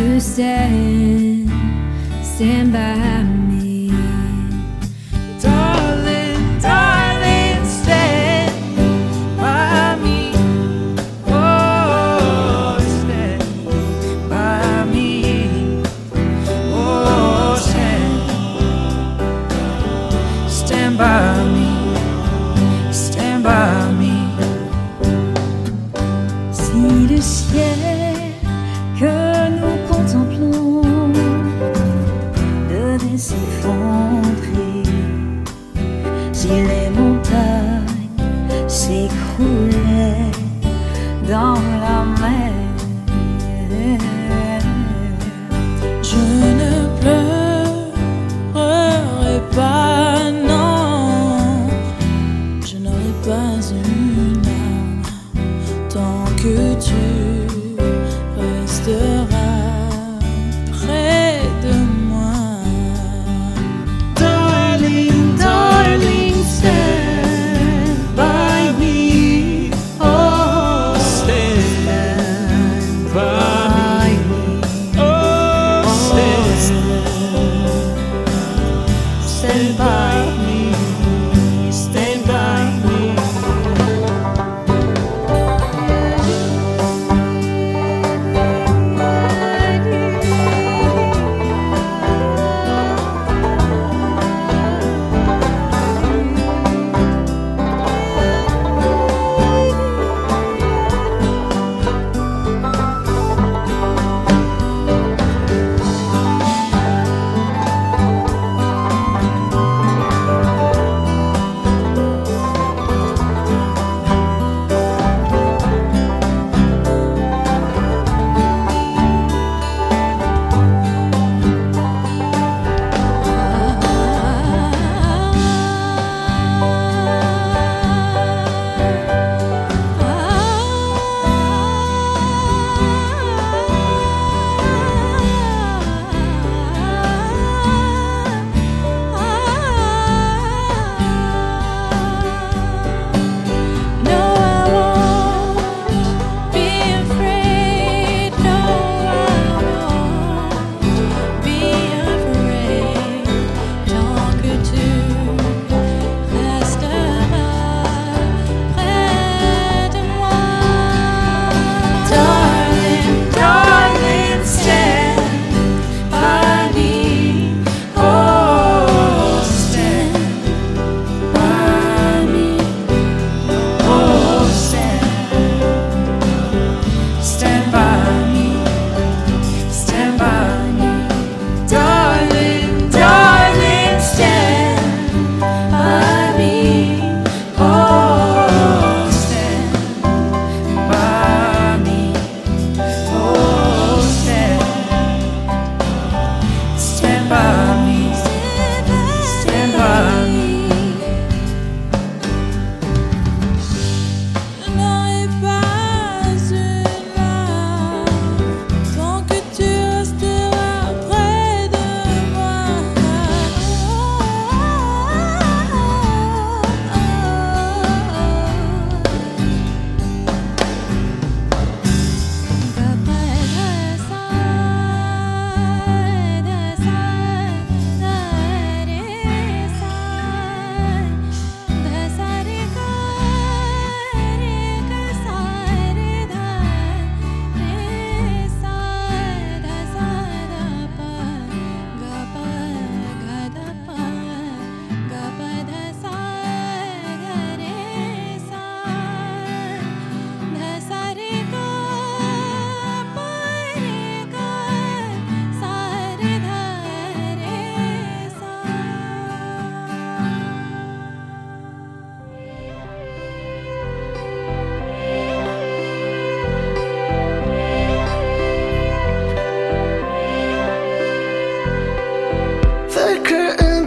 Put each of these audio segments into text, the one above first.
to stand by me. Darling, darling, stand by me. Oh, stand by me. Oh, stand by me. Stand by me. Si le ciel que nous contemplons devait s'effondrer, si les montagnes s'écroulaient dans la mer, Je ne pleurerai pas, non. Je n'aurai pas une larme tant que tu resteras près de moi. Darling, darling, stand by me. Oh, stand by me. Oh, stand by me. Stand by me.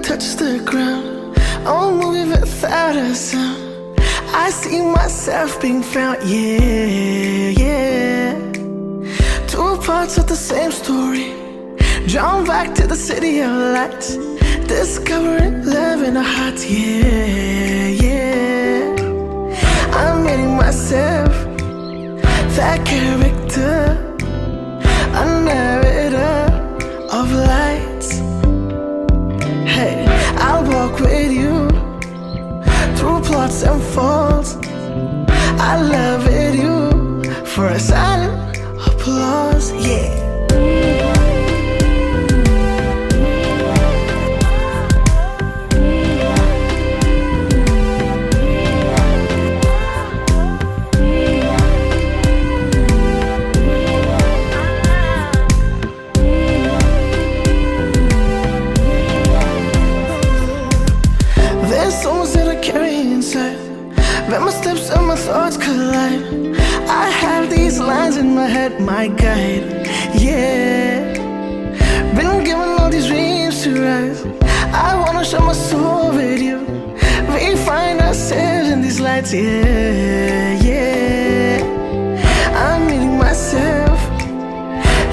Touch the ground, I'm moving without a sound. I see myself being found, yeah, yeah. Two parts of the same story, drawn back to the city of lights, discovering love in our hearts, yeah, yeah. I'm meeting myself, that character, I never plots and falls. I love it, you, for a silent applause, yeah. There's songs that I carry inside, where my steps and my thoughts collide. I have these lines in my head, my guide, yeah. Been given all these dreams to rise. I wanna share my soul with you. We find ourselves in these lights, yeah, yeah. I'm meeting myself,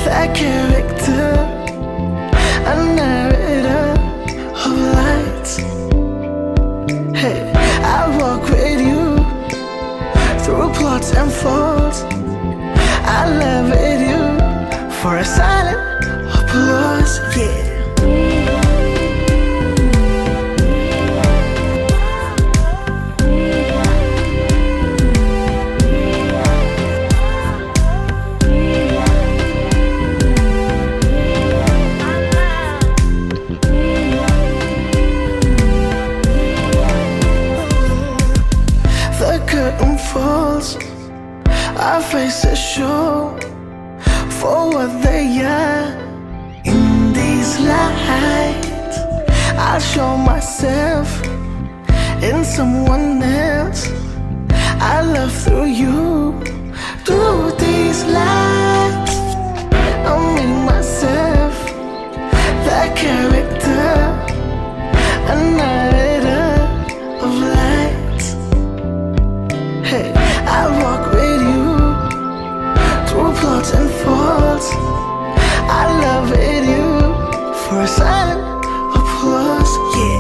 that character, a narrator of lights. Hey, I walk with you through plots and faults. I love it, you, for a silent applause, yeah. The curtain falls, our faces show for what they are. In these lights, I'll show myself in someone else. I love through you, through these lights. I'm in myself, that character, a narrator of lights. Hey, I walk with you through plots and faults. I love it, you, for a silent applause, yeah.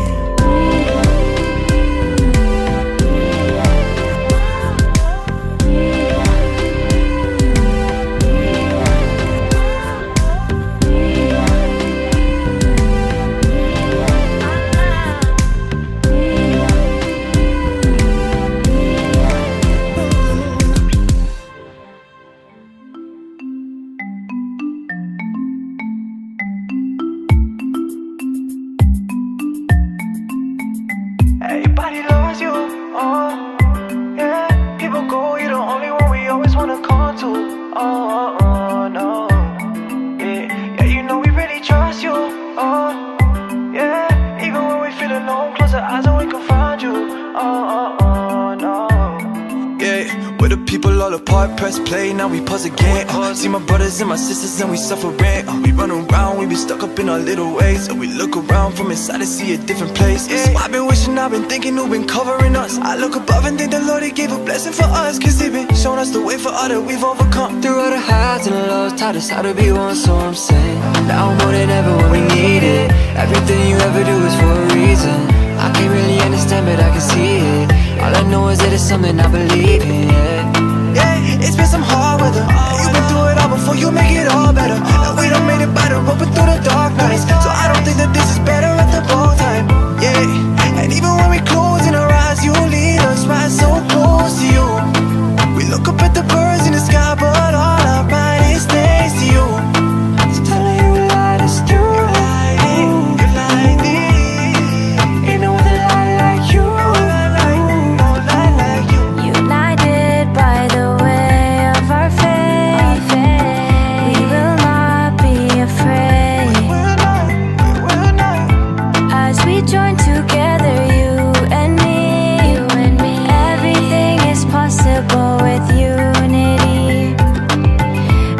Everybody loves you, oh, yeah. People go, you're the only one we always wanna call to, oh, no, yeah. Yeah, you know we really trust you, oh, yeah. Even when we feel alone, close our eyes and we can find you, oh, no. Yeah, we're the people all apart, press play, now we pause again. See my brothers and my sisters and we suffering. We run around, we be stuck up in our little ways. And we look around from inside to see a different place. So I've been wishing, I've been thinking who been covering us. I look above and think the Lord, He gave a blessing for us. Cause He been showing us the way for all that we've overcome. Through all the highs and the lows, taught us how to be one, so I'm saying now more than ever when we need it. Everything you ever do is for a reason. I can't really understand, but I can see it. All I know is that it's something I believe in, yeah, it's been some hard weather. You've been through it all before, you make it all better. And we done made it better, open through the dark nights. So I don't think that this is better at the both time, yeah. And even when we close in our eyes, you lead us right so close to you. We look up at the birds in the sky, but all our mind is next to you. So telling you a lie, it's true. You like me. Ain't no other lie like you. No lie like you. United by the way of our faith, we will not be afraid. We're not. As we join together, you and me, everything is possible with unity.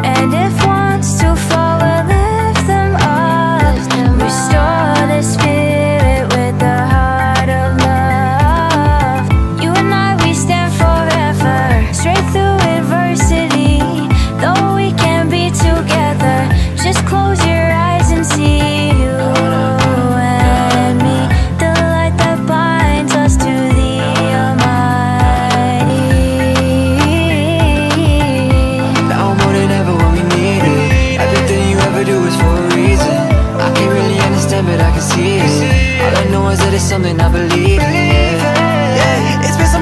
And if one's to fall, we'll lift them up. Restore the spirit with the heart of love. You and I, we stand forever, straight through adversity. Though we can't be together, just close your eyes and see you and me, the light that binds us to the Almighty. now more than ever when we need it. Everything you ever do is for a reason. I can't really understand, but I can see it. All I know is that it's something I believe in, Yeah, it's been some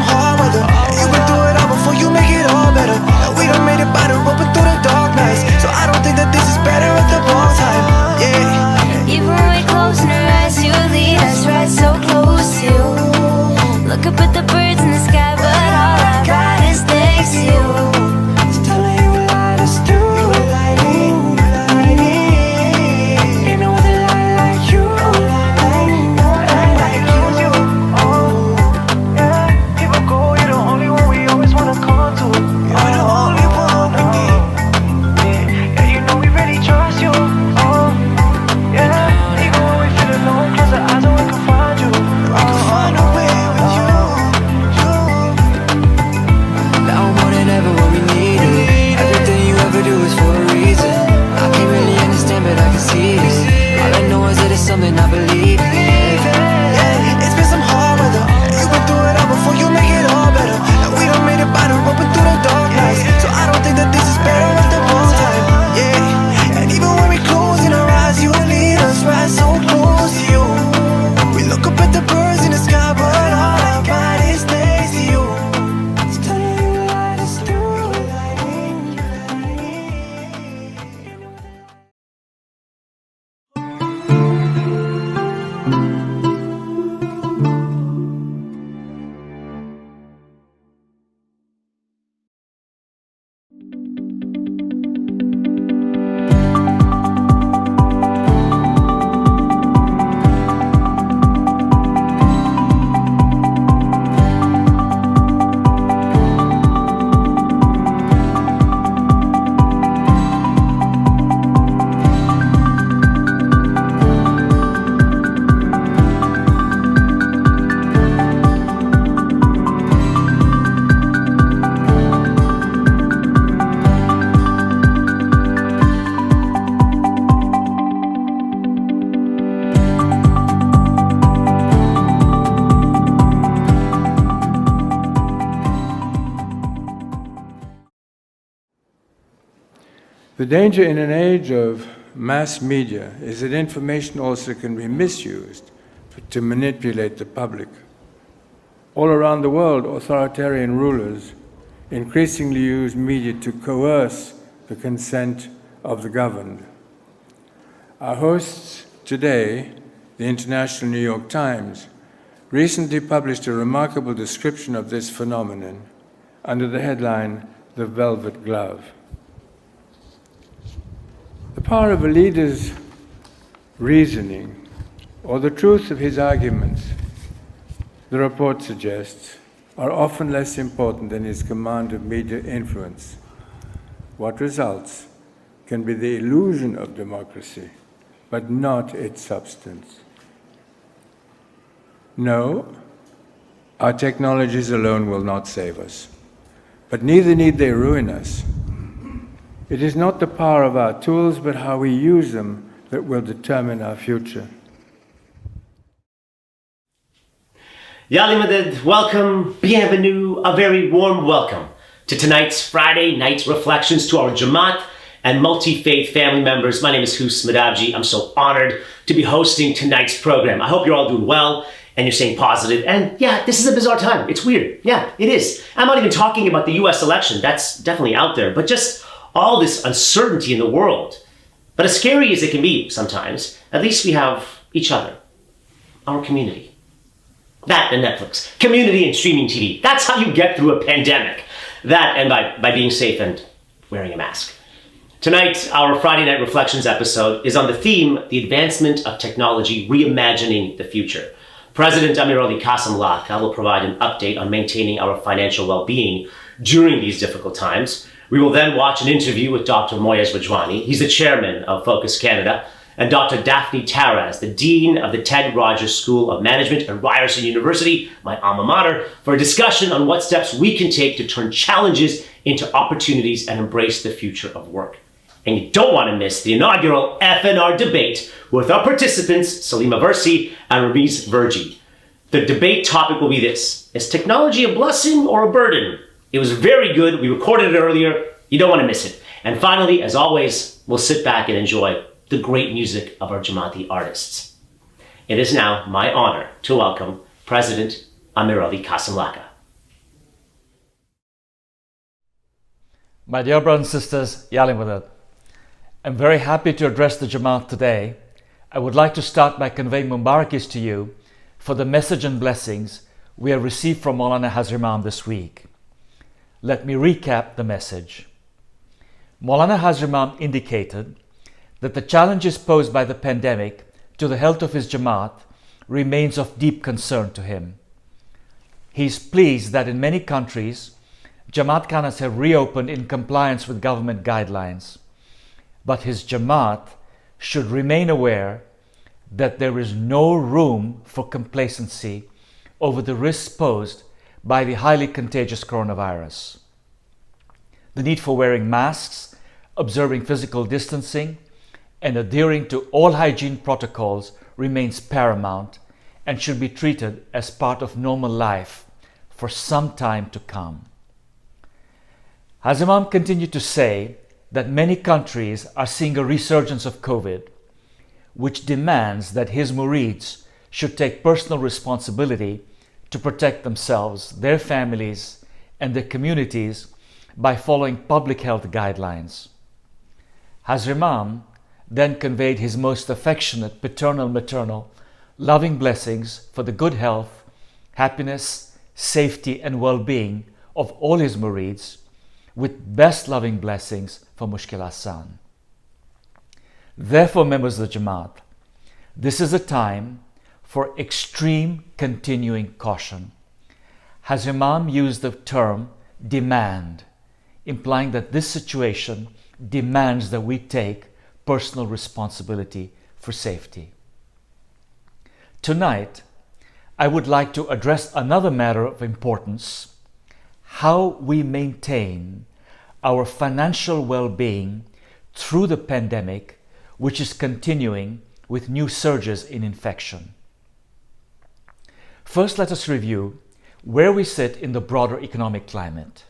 something I believe in. Yeah, it's been some hard weather. You've been through it all before you make it all better. And we done made it by the rope and through the dark nights. So I don't think that this is better at the wrong time. Yeah, and even when we close in our eyes, you lead us right so close to you. We look up at the birds in the sky, but all our body stays to you. It's telling you to light us through. The danger in an age of mass media is that information also can be misused to manipulate the public. All around the world, authoritarian rulers increasingly use media to coerce the consent of the governed. Our hosts today, the International New York Times, recently published a remarkable description of this phenomenon under the headline, "The Velvet Glove." The power of a leader's reasoning or the truth of his arguments, the report suggests, are often less important than his command of media influence. What results can be the illusion of democracy, but not its substance. No, our technologies alone will not save us, but neither need they ruin us. It is not the power of our tools, but how we use them that will determine our future. Yali Madad, welcome, bienvenue, a very warm welcome to tonight's Friday night reflections to our Jamaat and multi-faith family members. My name is Hus Madabji. I'm so honored to be hosting tonight's program. I hope you're all doing well and you're staying positive. And yeah, this is a bizarre time. It's weird. Yeah, it is. I'm not even talking about the US election. That's definitely out there, but just all this uncertainty in the world. But as scary as it can be sometimes, at least we have each other, our community. That and Netflix, community and streaming TV. That's how you get through a pandemic. That and by being safe and wearing a mask. Tonight, our Friday Night Reflections episode is on the theme, the advancement of technology, reimagining the future. President Amir Ali Qasem Lakhdar will provide an update on maintaining our financial well-being during these difficult times. We will then watch an interview with Dr. Moyez Rajwani. He's the chairman of Focus Canada, and Dr. Daphne Taraz, the dean of the Ted Rogers School of Management at Ryerson University, my alma mater, for a discussion on what steps we can take to turn challenges into opportunities and embrace the future of work. And you don't want to miss the inaugural FNR debate with our participants, Salima Versi and Ramiz Verji. The debate topic will be this: is technology a blessing or a burden? It was very good. We recorded it earlier. You don't want to miss it. And finally, as always, we'll sit back and enjoy the great music of our Jamaati artists. It is now my honor to welcome President Amir Ali Qasem Lakhdar. My dear brothers and sisters, Yali Madad, I'm very happy to address the Jamaat today. I would like to start by conveying Mubarakis to you for the message and blessings we have received from Maulana Hazar Imam this week. Let me recap the message. Maulana Hazar Imam indicated that the challenges posed by the pandemic to the health of his Jamaat remains of deep concern to him. He is pleased that in many countries, Jamaat Khanas have reopened in compliance with government guidelines. But his Jamaat should remain aware that there is no room for complacency over the risks posed by the highly contagious coronavirus. The need for wearing masks, observing physical distancing, and adhering to all hygiene protocols remains paramount and should be treated as part of normal life for some time to come. Hazimam continued to say that many countries are seeing a resurgence of COVID, which demands that his murids should take personal responsibility to protect themselves, their families, and their communities by following public health guidelines. Hazimam then conveyed his most affectionate paternal-maternal loving blessings for the good health, happiness, safety, and well-being of all his murids, with best loving blessings for Mushkil Hassan. Therefore, members of the Jamaat, this is a time for extreme continuing caution. Hazimam used the term demand, implying that this situation demands that we take personal responsibility for safety. Tonight, I would like to address another matter of importance: how we maintain our financial well-being through the pandemic, which is continuing with new surges in infection. First, let us review where we sit in the broader economic climate.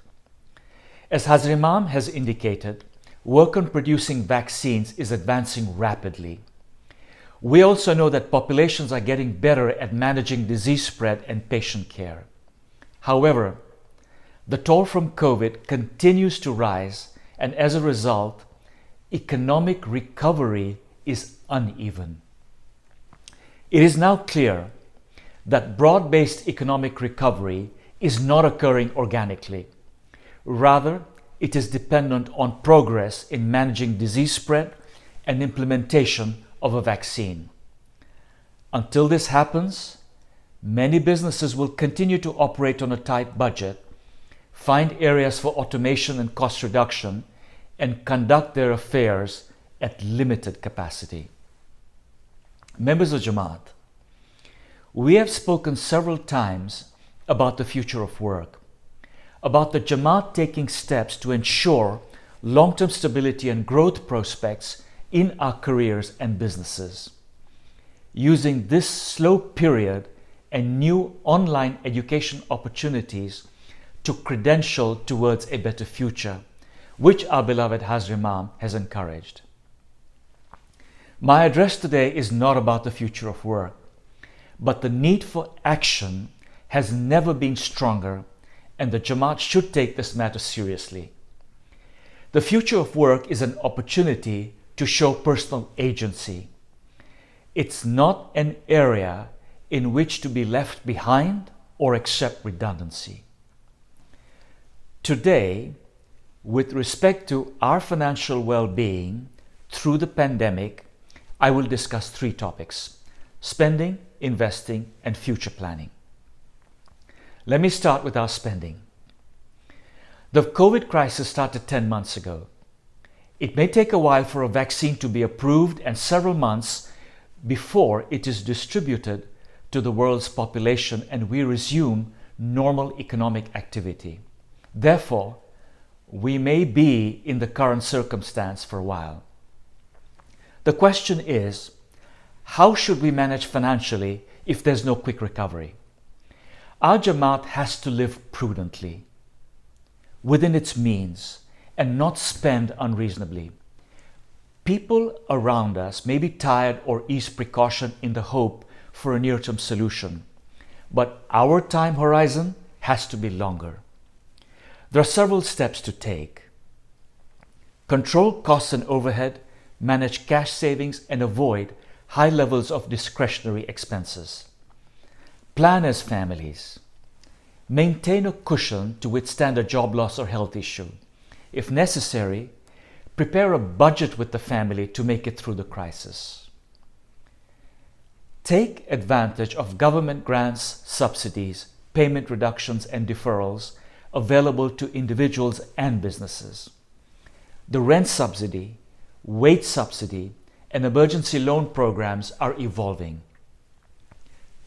As Hazimam has indicated, work on producing vaccines is advancing rapidly. We also know that populations are getting better at managing disease spread and patient care. However, the toll from COVID continues to rise, and as a result, economic recovery is uneven. It is now clear that broad-based economic recovery is not occurring organically. Rather, it is dependent on progress in managing disease spread and implementation of a vaccine. Until this happens, many businesses will continue to operate on a tight budget, find areas for automation and cost reduction, and conduct their affairs at limited capacity. Members of Jamaat, we have spoken several times about the future of work, about the Jamaat taking steps to ensure long-term stability and growth prospects in our careers and businesses. Using this slow period and new online education opportunities to credential towards a better future, which our beloved Hazimam has encouraged. My address today is not about the future of work, but the need for action has never been stronger, and the Jamaat should take this matter seriously. The future of work is an opportunity to show personal agency. It's not an area in which to be left behind or accept redundancy. Today, with respect to our financial well-being through the pandemic, I will discuss three topics: spending, investing, and future planning. Let me start with our spending. The COVID crisis started 10 months ago. It may take a while for a vaccine to be approved and several months before it is distributed to the world's population and we resume normal economic activity. Therefore, we may be in the current circumstance for a while. The question is, how should we manage financially if there's no quick recovery? Our Jamaat has to live prudently, within its means, and not spend unreasonably. People around us may be tired or ease precaution in the hope for a near-term solution, but our time horizon has to be longer. There are several steps to take. Control costs and overhead, manage cash savings, and avoid high levels of discretionary expenses. Plan as families. Maintain a cushion to withstand a job loss or health issue. If necessary, prepare a budget with the family to make it through the crisis. Take advantage of government grants, subsidies, payment reductions, and deferrals available to individuals and businesses. The rent subsidy, wage subsidy, and emergency loan programs are evolving.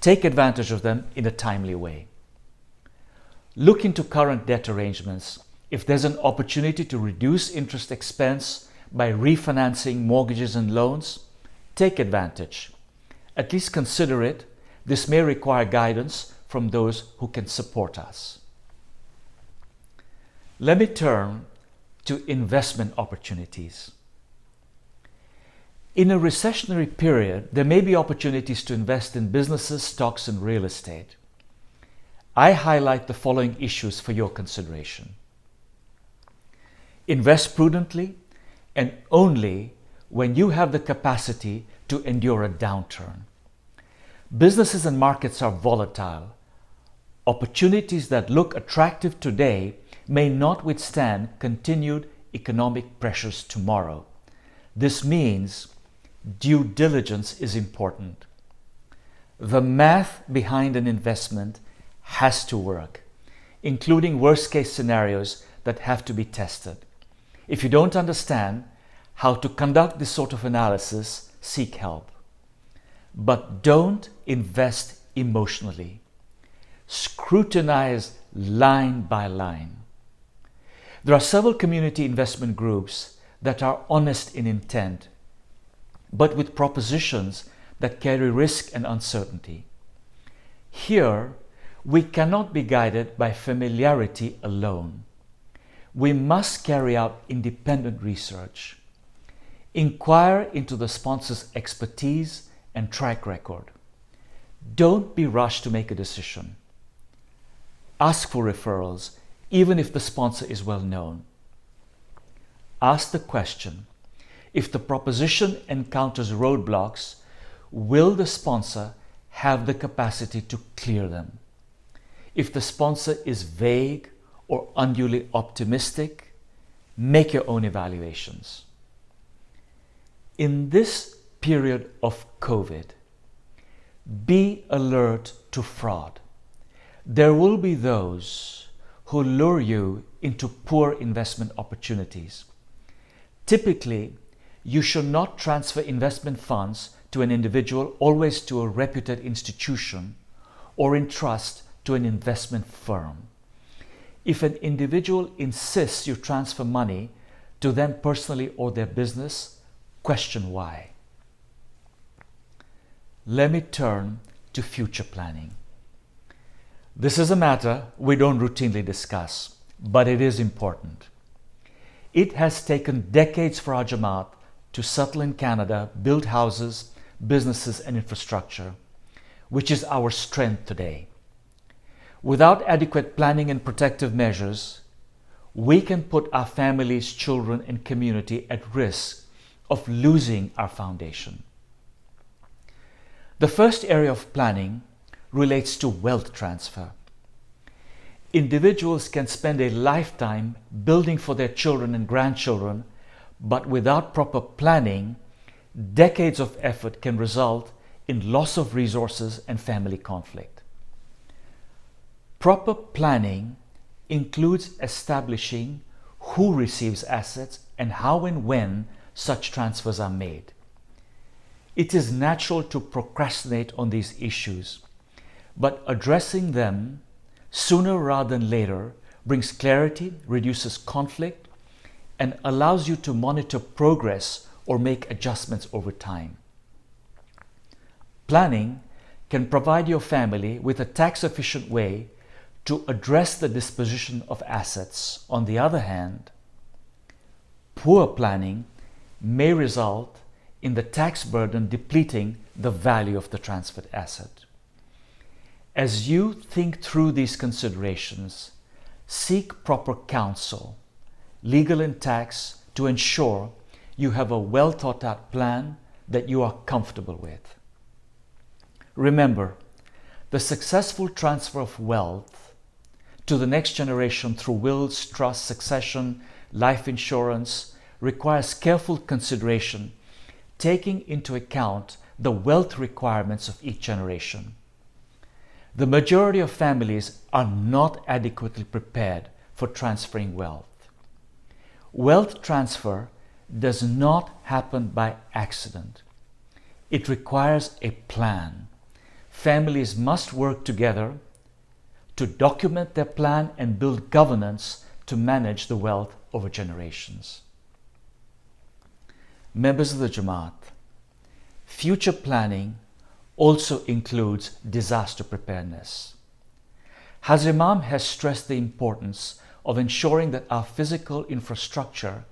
Take advantage of them in a timely way. Look into current debt arrangements. If there's an opportunity to reduce interest expense by refinancing mortgages and loans, take advantage. At least consider it. This may require guidance from those who can support us. Let me turn to investment opportunities. In a recessionary period, there may be opportunities to invest in businesses, stocks, and real estate. I highlight the following issues for your consideration. Invest prudently and only when you have the capacity to endure a downturn. Businesses and markets are volatile. Opportunities that look attractive today may not withstand continued economic pressures tomorrow. This means due diligence is important. The math behind an investment has to work, including worst-case scenarios that have to be tested. If you don't understand how to conduct this sort of analysis, seek help. But don't invest emotionally. Scrutinize line by line. There are several community investment groups that are honest in intent, but with propositions that carry risk and uncertainty. Here, we cannot be guided by familiarity alone. We must carry out independent research. Inquire into the sponsor's expertise and track record. Don't be rushed to make a decision. Ask for referrals, even if the sponsor is well known. Ask the question, if the proposition encounters roadblocks, will the sponsor have the capacity to clear them? If the sponsor is vague or unduly optimistic, make your own evaluations. In this period of COVID, be alert to fraud. There will be those who lure you into poor investment opportunities. Typically, you should not transfer investment funds to an individual, always to a reputed institution, or entrust to an investment firm. If an individual insists you transfer money to them personally or their business, question why. Let me turn to future planning. This is a matter we don't routinely discuss, but it is important. It has taken decades for our Jamaat to settle in Canada, build houses, businesses, and infrastructure, which is our strength today. Without adequate planning and protective measures, we can put our families, children, and community at risk of losing our foundation. The first area of planning relates to wealth transfer. Individuals can spend a lifetime building for their children and grandchildren, but without proper planning, decades of effort can result in loss of resources and family conflict. Proper planning includes establishing who receives assets and how and when such transfers are made. It is natural to procrastinate on these issues, but addressing them sooner rather than later brings clarity, reduces conflict, and allows you to monitor progress or make adjustments over time. Planning can provide your family with a tax-efficient way to address the disposition of assets. On the other hand, poor planning may result in the tax burden depleting the value of the transferred asset. As you think through these considerations, seek proper counsel, legal and tax, to ensure you have a well thought out plan that you are comfortable with. Remember, the successful transfer of wealth to the next generation through wills, trust, succession, life insurance requires careful consideration, taking into account the wealth requirements of each generation. The majority of families are not adequately prepared for transferring wealth. Wealth transfer does not happen by accident. It requires a plan. Families must work together to document their plan and build governance to manage the wealth over generations. Members of the Jamaat, future planning also includes disaster preparedness. Hazrat Imam has stressed the importance of ensuring that our physical infrastructure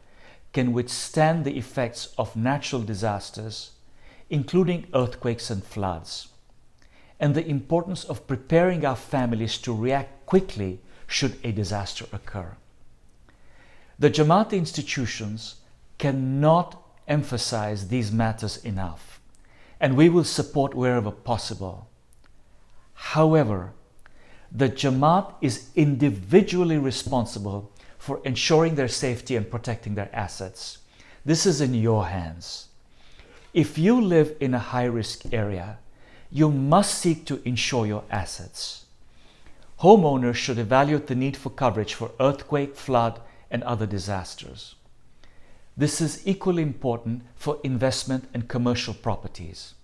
can withstand the effects of natural disasters, including earthquakes and floods, and the importance of preparing our families to react quickly should a disaster occur. The Jamaat institutions cannot emphasize these matters enough, and we will support wherever possible. However, the Jamaat is individually responsible for ensuring their safety and protecting their assets. This is in your hands. If you live in a high-risk area, you must seek to insure your assets. Homeowners should evaluate the need for coverage for earthquake, flood, and other disasters. This is equally important for investment and commercial properties.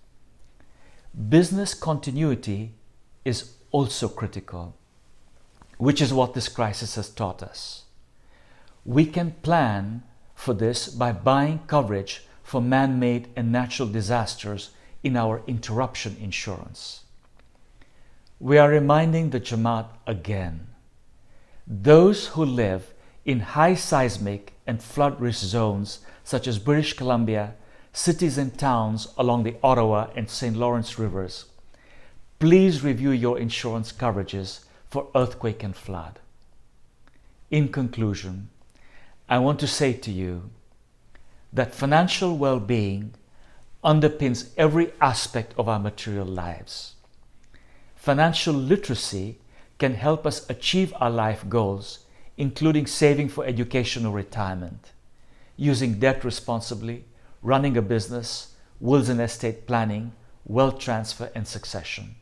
Business continuity is also critical, which is what this crisis has taught us. We can plan for this by buying coverage for man-made and natural disasters in our interruption insurance. We are reminding the Jamaat again, those who live in high seismic and flood risk zones such as British Columbia, cities and towns along the Ottawa and St. Lawrence rivers, please review your insurance coverages for earthquake and flood. In conclusion, I want to say to you that financial well-being underpins every aspect of our material lives. Financial literacy can help us achieve our life goals, including saving for education or retirement, using debt responsibly, running a business, wills and estate planning, wealth transfer and succession.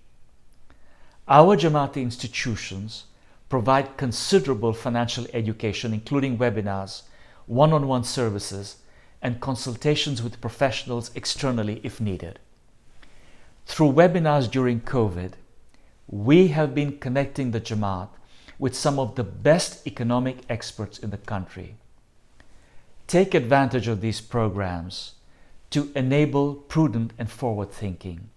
Our Jamaati institutions provide considerable financial education, including webinars, one-on-one services, and consultations with professionals externally if needed. Through webinars during COVID, we have been connecting the Jamaat with some of the best economic experts in the country. Take advantage of these programs to enable prudent and forward thinking.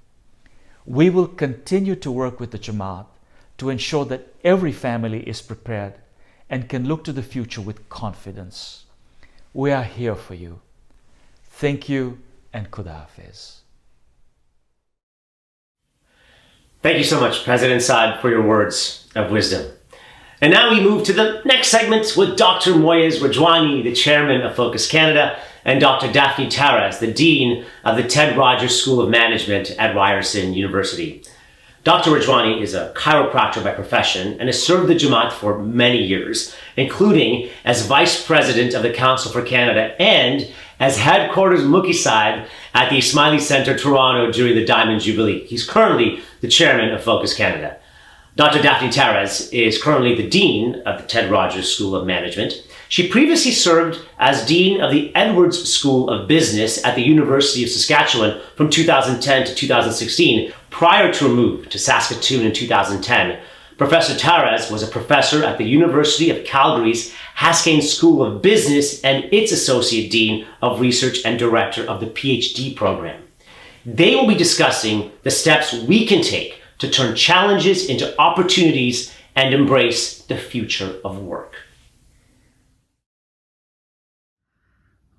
We will continue to work with the Jamaat to ensure that every family is prepared and can look to the future with confidence. We are here for you. Thank you and Khuda Hafiz. Thank you so much, President Saad, for your words of wisdom. And now we move to the next segment with Dr. Moyez Rajwani, the chairman of Focus Canada, and Dr. Daphne Taraz, the dean of the Ted Rogers School of Management at Ryerson University. Dr. Rajwani is a chiropractor by profession and has served the Jamaat for many years, including as Vice President of the Council for Canada and as Headquarters Mukhi Sahib at the Smiley Centre, Toronto during the Diamond Jubilee. He's currently the chairman of Focus Canada. Dr. Daphne Taraz is currently the dean of the Ted Rogers School of Management. She previously served as dean of the Edwards School of Business at the University of Saskatchewan from 2010 to 2016, prior to her move to Saskatoon in 2010. Professor Taraz was a professor at the University of Calgary's Haskayne School of Business and its associate dean of research and director of the PhD program. They will be discussing the steps we can take to turn challenges into opportunities and embrace the future of work.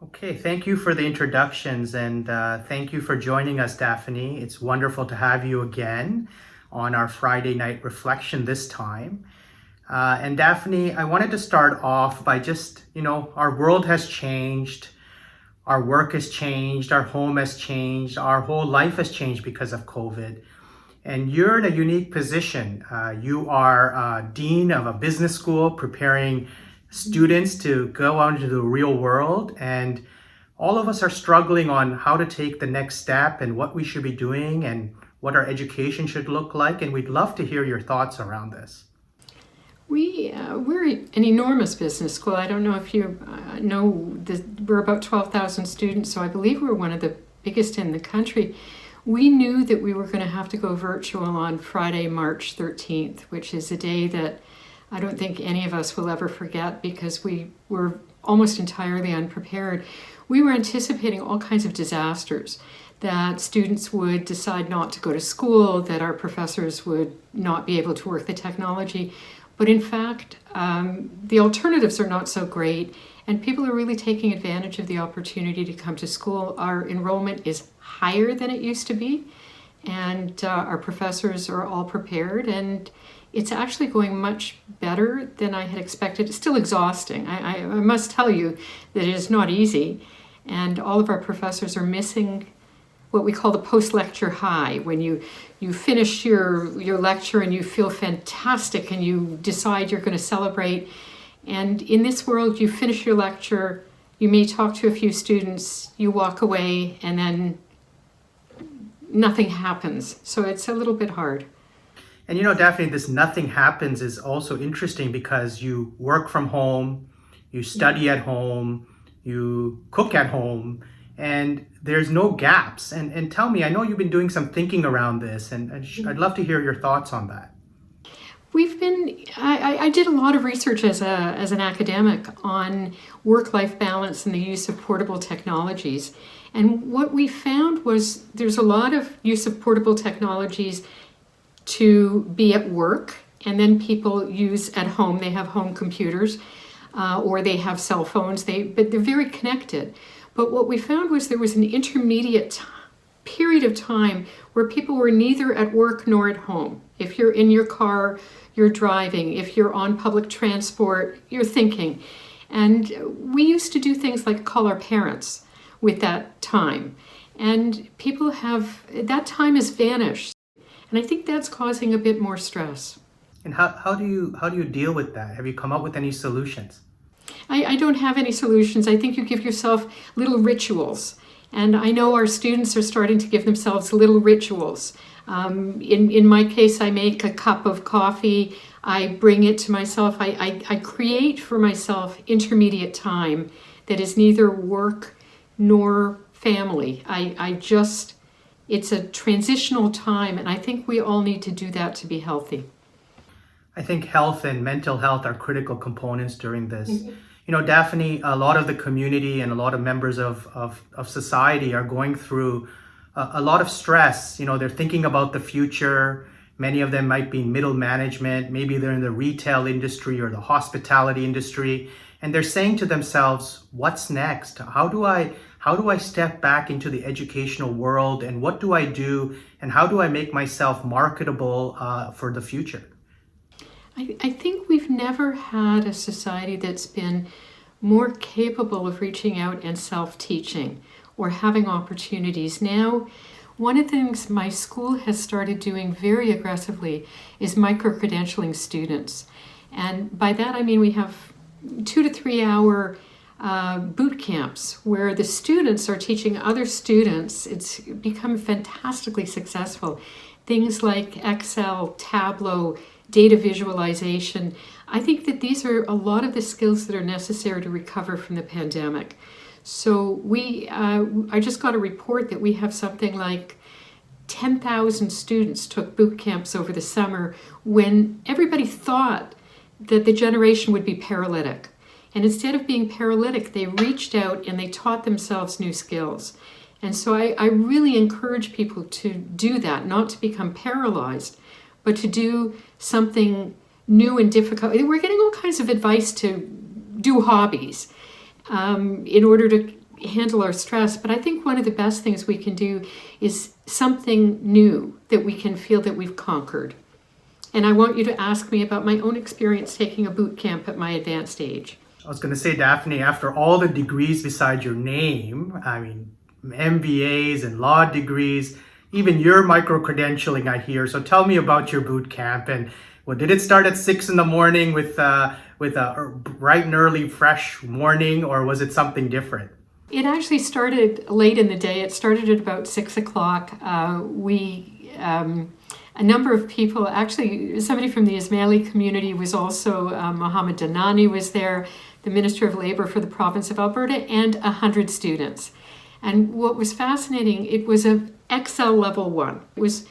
Okay, thank you for the introductions and thank you for joining us, Daphne. It's wonderful to have you again on our Friday night reflection this time. And Daphne, I wanted to start off by just, our world has changed, our work has changed, our home has changed, our whole life has changed because of COVID. And you're in a unique position. You are dean of a business school preparing students to go out into the real world, and all of us are struggling on how to take the next step and what we should be doing and what our education should look like, and we'd love to hear your thoughts around this. We're an enormous business school. I don't know if you know, we're about 12,000 students, so I believe we're one of the biggest in the country. We knew that we were going to have to go virtual on Friday, March 13th, which is a day that I don't think any of us will ever forget because we were almost entirely unprepared. We were anticipating all kinds of disasters. that students would decide not to go to school, that our professors would not be able to work the technology. But in fact, the alternatives are not so great, and people are really taking advantage of the opportunity to come to school. Our enrollment is higher than it used to be, and our professors are all prepared, and it's actually going much better than I had expected. It's still exhausting. I must tell you that it is not easy, and all of our professors are missing what we call the post-lecture high, when you finish your lecture and you feel fantastic and you decide you're going to celebrate. And in this world, you finish your lecture, you may talk to a few students, you walk away, and then nothing happens. So it's a little bit hard. And you know, Daphne, this nothing happens is also interesting because you work from home, you study at home, you cook at home, and there's no gaps. And tell me, I know you've been doing some thinking around this, and I'd love to hear your thoughts on that. I did a lot of research as an academic on work-life balance and the use of portable technologies. And what we found was there's a lot of use of portable technologies to be at work, and then people use at home. They have home computers or they have cell phones, but they're very connected. But what we found was there was an intermediate period of time where people were neither at work nor at home. If you're in your car, you're driving. If you're on public transport, you're thinking. And we used to do things like call our parents with that time. And that time has vanished. And I think that's causing a bit more stress. And how do you deal with that? Have you come up with any solutions? I don't have any solutions. I think you give yourself little rituals. And I know our students are starting to give themselves little rituals. In my case, I make a cup of coffee. I bring it to myself. I create for myself intermediate time that is neither work nor family. It's a transitional time, and I think we all need to do that to be healthy. I think health and mental health are critical components during this. Mm-hmm. You know, Daphne, a lot of the community and a lot of members of society are going through a lot of stress. You know, they're thinking about the future. Many of them might be in middle management. Maybe they're in the retail industry or the hospitality industry. And they're saying to themselves, what's next? How do I step back into the educational world, and what do I do, and how do I make myself marketable for the future? I think we've never had a society that's been more capable of reaching out and self-teaching or having opportunities. Now, one of the things my school has started doing very aggressively is micro-credentialing students. And by that I mean we have 2 to 3 hour boot camps where the students are teaching other students. It's become fantastically successful. Things like Excel, Tableau, data visualization. I think that these are a lot of the skills that are necessary to recover from the pandemic. So I just got a report that we have something like 10,000 students took boot camps over the summer when everybody thought that the generation would be paralytic. And instead of being paralytic, they reached out and they taught themselves new skills. And so I really encourage people to do that, not to become paralyzed, but to do something new and difficult. We're getting all kinds of advice to do hobbies in order to handle our stress. But I think one of the best things we can do is something new that we can feel that we've conquered. And I want you to ask me about my own experience taking a boot camp at my advanced age. I was going to say, Daphne, after all the degrees beside your name, I mean, MBAs and law degrees, even your micro-credentialing, I hear. So tell me about your boot camp. And did it start at 6 a.m. with a bright and early, fresh morning, or was it something different? It actually started late in the day. It started at about 6 o'clock. A number of people, actually somebody from the Ismaili community was also, Mohammed Danani was there, the Minister of Labour for the province of Alberta, and 100 students. And what was fascinating, it was an Excel level 1. It was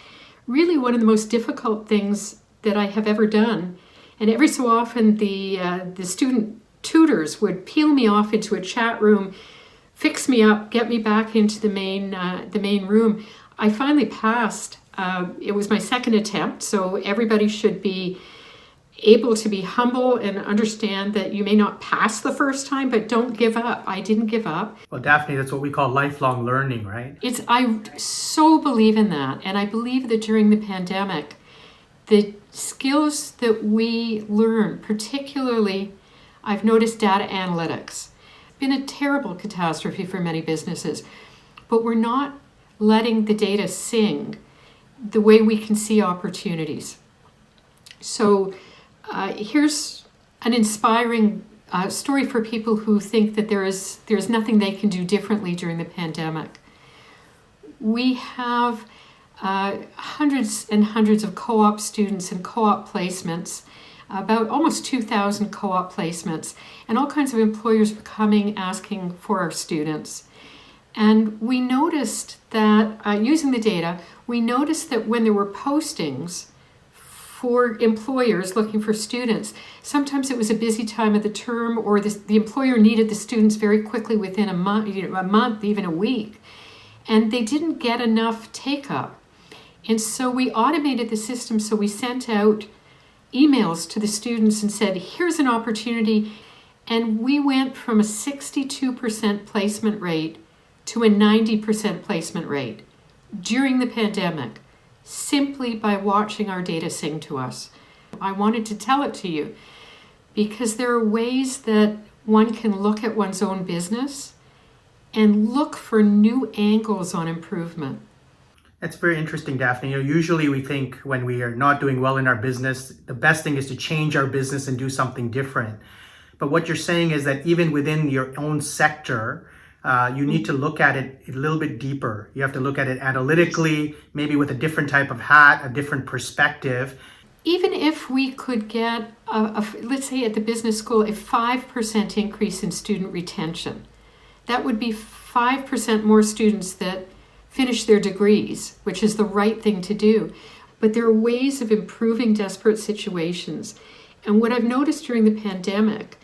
really one of the most difficult things that I have ever done. And every so often the student tutors would peel me off into a chat room fix me up, get me back into the main room. I finally passed. It was my second attempt, so everybody should be able to be humble and understand that you may not pass the first time, but don't give up. I didn't give up. Well, Daphne, that's what we call lifelong learning, right? I so believe in that, and I believe that during the pandemic, the skills that we learn, particularly, I've noticed data analytics. It's been a terrible catastrophe for many businesses, but we're not letting the data sing the way we can see opportunities. So here's an inspiring story for people who think that there's nothing they can do differently during the pandemic. We have hundreds and hundreds of co-op students and co-op placements, about almost 2,000 co-op placements, and all kinds of employers were coming asking for our students. And we noticed that, using the data, we noticed that when there were postings for employers looking for students, sometimes it was a busy time of the term, or the employer needed the students very quickly within a month, even a week, and they didn't get enough take-up. And so we automated the system, so we sent out emails to the students and said, here's an opportunity. And we went from a 62% placement rate to a 90% placement rate during the pandemic, simply by watching our data sing to us. I wanted to tell it to you because there are ways that one can look at one's own business and look for new angles on improvement. That's very interesting, Daphne. Usually we think when we are not doing well in our business, the best thing is to change our business and do something different. But what you're saying is that even within your own sector, you need to look at it a little bit deeper. You have to look at it analytically, maybe with a different type of hat, a different perspective. Even if we could get, let's say at the business school, a 5% increase in student retention, that would be 5% more students that finish their degrees, which is the right thing to do. But there are ways of improving desperate situations. And what I've noticed during the pandemic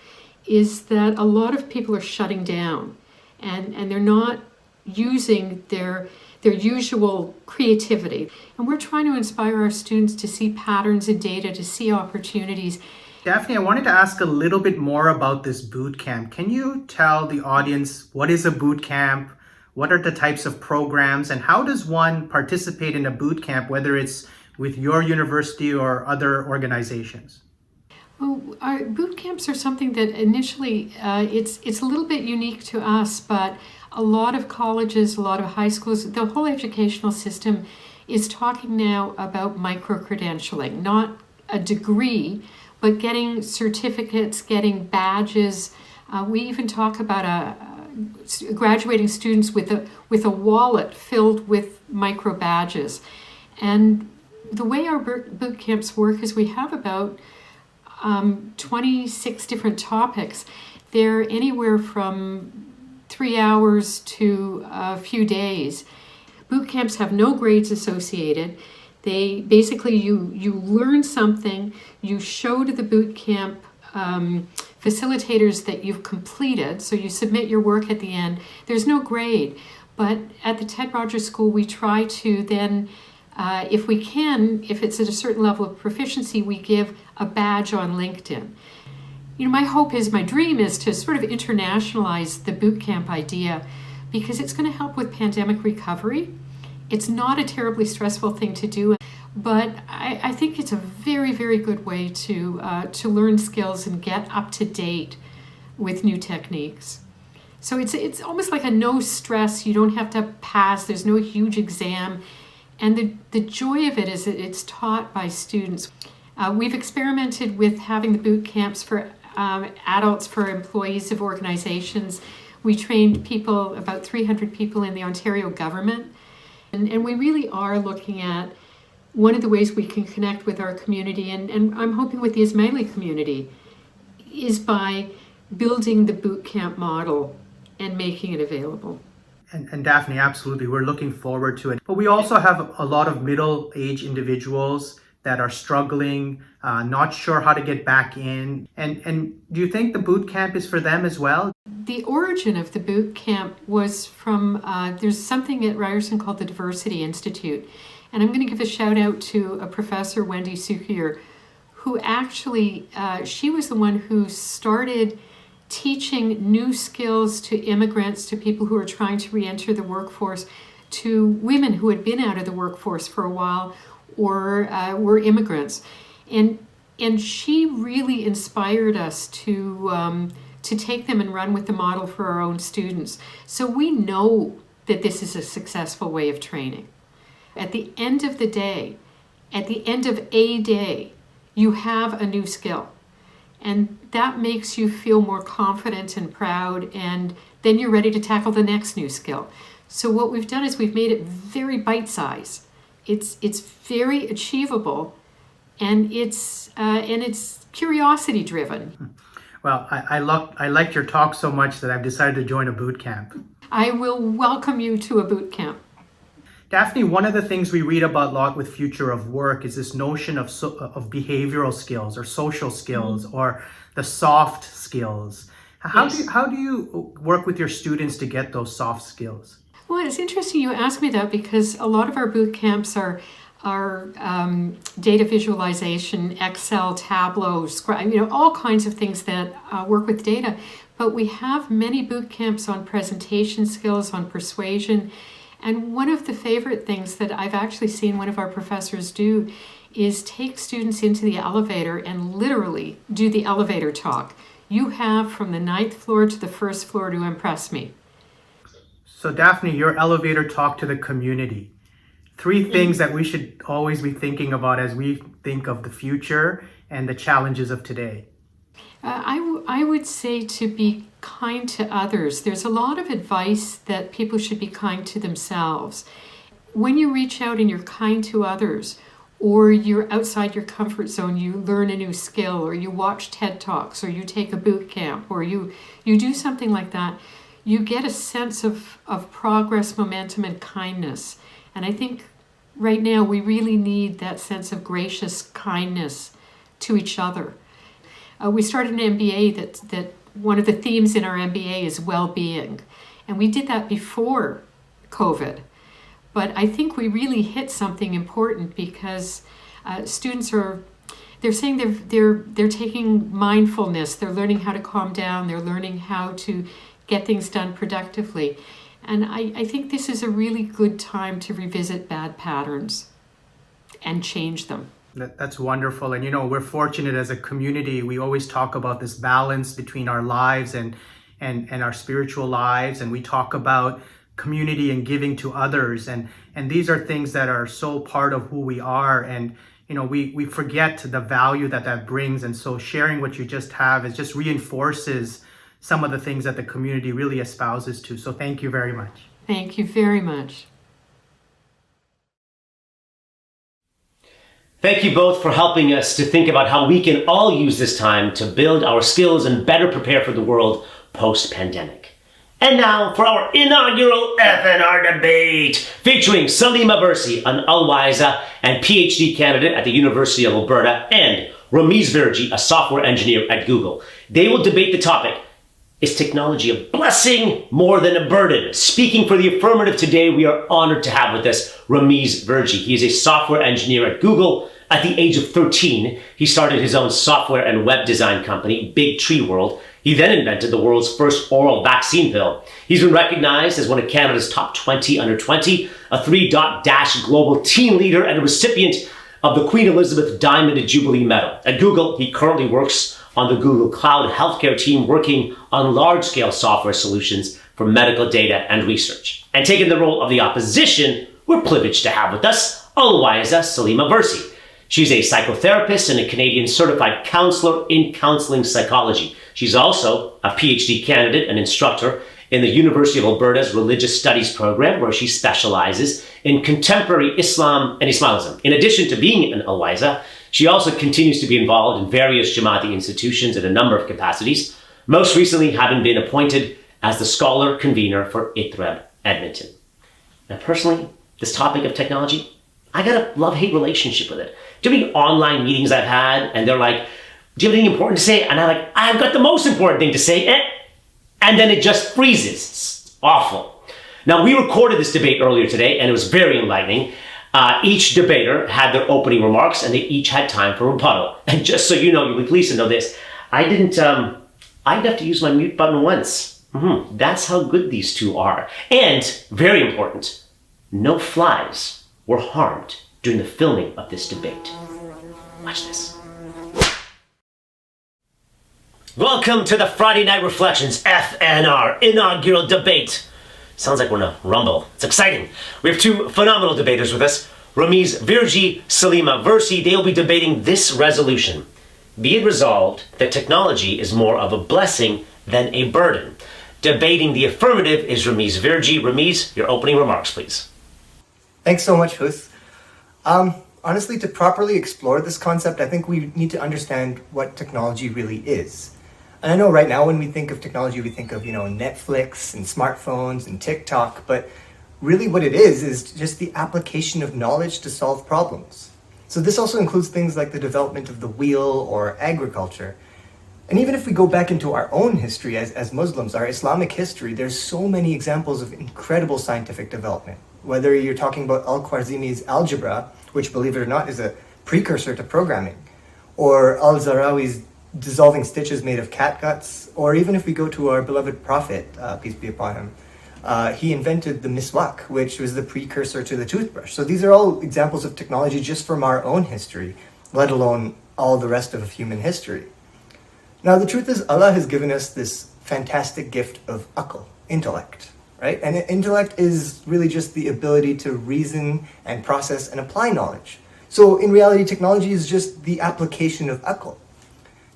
is that a lot of people are shutting down and they're not using their usual creativity. And we're trying to inspire our students to see patterns in data, to see opportunities. Daphne, I wanted to ask a little bit more about this boot camp. Can you tell the audience what is a boot camp? What are the types of programs, and how does one participate in a boot camp, whether it's with your university or other organizations? Well, our boot camps are something that initially, it's a little bit unique to us, but a lot of colleges, a lot of high schools, the whole educational system is talking now about micro-credentialing, not a degree, but getting certificates, getting badges. We even talk about graduating students with a wallet filled with micro badges. And the way our boot camps work is we have about 26 different topics. They're anywhere from 3 hours to a few days. Boot camps have no grades associated. They basically, you learn something, you show to the boot camp facilitators that you've completed, so you submit your work at the end. There's no grade, but at the Ted Rogers School we try to then, if we can, if it's at a certain level of proficiency, we give a badge on LinkedIn. My hope is, my dream is to sort of internationalize the boot camp idea, because it's going to help with pandemic recovery. It's not a terribly stressful thing to do, but I think it's a very, very good way to learn skills and get up to date with new techniques. So it's almost like a no stress. You don't have to pass. There's no huge exam, and the joy of it is that it's taught by students. We've experimented with having the boot camps for adults, for employees of organizations. We trained people, about 300 people in the Ontario government, and we really are looking at one of the ways we can connect with our community, and I'm hoping with the Ismaili community, is by building the boot camp model and making it available. And Daphne, absolutely, we're looking forward to it. But we also have a lot of middle-aged individuals, that are struggling, not sure how to get back in. And do you think the boot camp is for them as well? The origin of the boot camp was from, there's something at Ryerson called the Diversity Institute. And I'm going to give a shout out to a professor, Wendy Sukier, who actually, she was the one who started teaching new skills to immigrants, to people who are trying to re-enter the workforce, to women who had been out of the workforce for a while or were immigrants. And she really inspired us to take them and run with the model for our own students. So we know that this is a successful way of training. At the end of the day, at the end of a day, you have a new skill. And that makes you feel more confident and proud, and then you're ready to tackle the next new skill. So what we've done is we've made it very bite-sized. It's very achievable, and it's curiosity-driven. Well, I liked your talk so much that I've decided to join a boot camp. I will welcome you to a boot camp. Daphne, one of the things we read about a lot with Future of Work is this notion of behavioral skills or social skills or the soft skills. How do you work with your students to get those soft skills? Well, it's interesting you ask me that, because a lot of our boot camps are data visualization, Excel, Tableau, Scribe, all kinds of things that work with data. But we have many boot camps on presentation skills, on persuasion. And one of the favorite things that I've actually seen one of our professors do is take students into the elevator and literally do the elevator talk. You have from the 9th floor to the 1st floor to impress me. So Daphne, your elevator talk to the community. 3 things that we should always be thinking about as we think of the future and the challenges of today. I would say to be kind to others. There's a lot of advice that people should be kind to themselves. When you reach out and you're kind to others, or you're outside your comfort zone, you learn a new skill, or you watch TED Talks, or you take a boot camp, or you do something like that, you get a sense of progress, momentum, and kindness. And I think right now we really need that sense of gracious kindness to each other. We started an MBA that one of the themes in our MBA is well-being. And we did that before COVID. But I think we really hit something important, because students they're saying they're taking mindfulness, they're learning how to calm down, they're learning how to get things done productively. And I think this is a really good time to revisit bad patterns and change them. That's wonderful. And we're fortunate as a community. We always talk about this balance between our lives and our spiritual lives, and we talk about community and giving to others, and these are things that are so part of who we are, and we forget the value that brings. And so sharing what you just have is just reinforces some of the things that the community really espouses to. So thank you very much. Thank you very much. Thank you both for helping us to think about how we can all use this time to build our skills and better prepare for the world post-pandemic. And now for our inaugural FNR debate, featuring Salima Versi, an Al-Waiza and PhD candidate at the University of Alberta, and Ramiz Virji, a software engineer at Google. They will debate the topic, is technology a blessing more than a burden? Speaking for the affirmative today, we are honored to have with us Ramiz Virji. He is a software engineer at Google. At the age of 13, he started his own software and web design company, Big Tree World. He then invented the world's first oral vaccine pill. He's been recognized as one of Canada's top 20 under 20, a 3-Dash global teen leader, and a recipient of the Queen Elizabeth Diamond Jubilee Medal. At Google, he currently works on the Google Cloud Healthcare team, working on large-scale software solutions for medical data and research. And taking the role of the opposition, we're privileged to have with us Al-Waiza Salima Versi. She's a psychotherapist and a Canadian certified counselor in counseling psychology. She's also a PhD candidate and instructor in the University of Alberta's Religious Studies program, where she specializes in contemporary Islam and Islamism. In addition to being an Al-Waiza, she also continues to be involved in various Jamaati institutions in a number of capacities, most recently having been appointed as the scholar convener for ITREB Edmonton. Now, personally, this topic of technology, I got a love-hate relationship with it. Do you have any online meetings I've had and they're like, do you have anything important to say? And I'm like, I've got the most important thing to say. And then it just freezes. It's awful. Now, we recorded this debate earlier today and it was very enlightening. Each debater had their opening remarks and they each had time for rebuttal. And just so you know, you would please know this, I didn't have to use my mute button once. That's how good these two are. And, very important, no flies were harmed during the filming of this debate. Watch this. Welcome to the Friday Night Reflections FNR inaugural debate. Sounds like we're in a rumble. It's exciting. We have two phenomenal debaters with us, Ramiz Virji, Salima Versi. They will be debating this resolution. Be it resolved that technology is more of a blessing than a burden. Debating the affirmative is Ramiz Virji. Ramiz, your opening remarks, please. Thanks so much, Hus. Honestly, to properly explore this concept, I think we need to understand what technology really is. And I know right now when we think of technology, we think of, Netflix and smartphones and TikTok, but really what it is just the application of knowledge to solve problems. So this also includes things like the development of the wheel or agriculture. And even if we go back into our own history as Muslims, our Islamic history, there's so many examples of incredible scientific development. Whether you're talking about Al-Khwarizmi's algebra, which, believe it or not, is a precursor to programming, or Al-Zarawi's dissolving stitches made of cat guts, or even if we go to our beloved Prophet, peace be upon him, he invented the miswak, which was the precursor to the toothbrush. So these are all examples of technology just from our own history, let alone all the rest of human history. Now, the truth is, Allah has given us this fantastic gift of aql, intellect, right? And intellect is really just the ability to reason and process and apply knowledge. So in reality, technology is just the application of aql.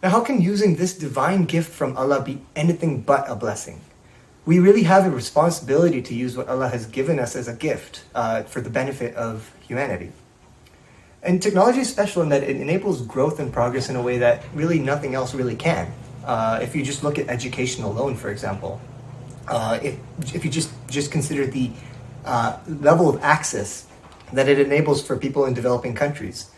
Now, how can using this divine gift from Allah be anything but a blessing? We really have a responsibility to use what Allah has given us as a gift for the benefit of humanity. And technology is special in that it enables growth and progress in a way that really nothing else really can. If you just look at education alone, for example, if you just consider the level of access that it enables for people in developing countries,